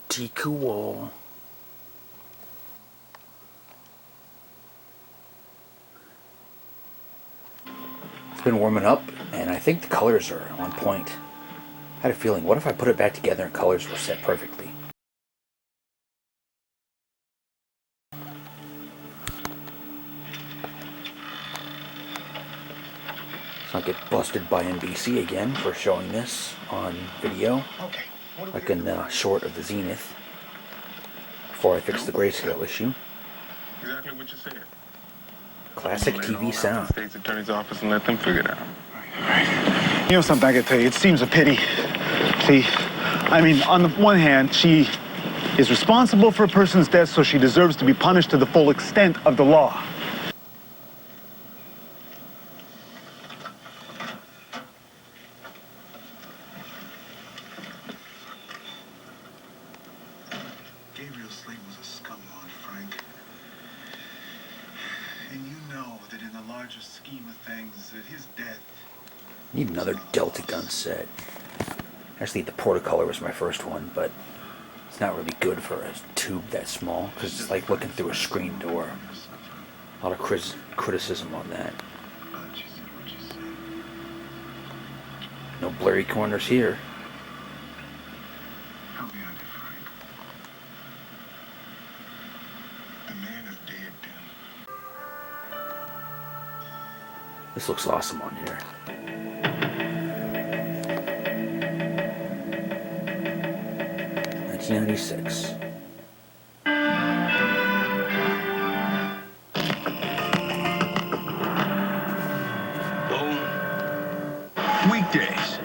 pretty cool. It's been warming up, and I think the colors are on point. I had a feeling, what if I put it back together and colors were set perfectly? Let's not get busted by NBC again for showing this on video, like in the short of the Zenith, before I fix the grayscale issue. Exactly what you said. Classic TV sound. State's attorney's office and let them figure it out. Right. You know something I can tell you? It seems a pity. See, I mean, on the one hand, she is responsible for a person's death, so she deserves to be punished to the full extent of the law. Gabriel Slayton was a scumwad, Frank. And you know that in the larger scheme of things, that his death... Need another Delta gun set. Actually, the Portacolor was my first one, but it's not really good for a tube that small, because it's like looking through a screen door. A lot of criticism on that. No blurry corners here. Help me out here, Frank. The man is dead, then. This looks awesome on here. '96. Weekdays,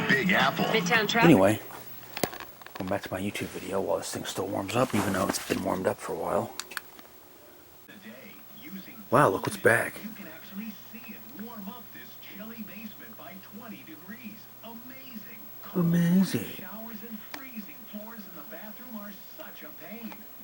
Big Apple. Midtown traffic. Anyway, going back to my YouTube video while this thing still warms up, even though it's been warmed up for a while. Wow, look what's back. You can actually see it warm up this chilly basement by 20 degrees. Amazing. Amazing.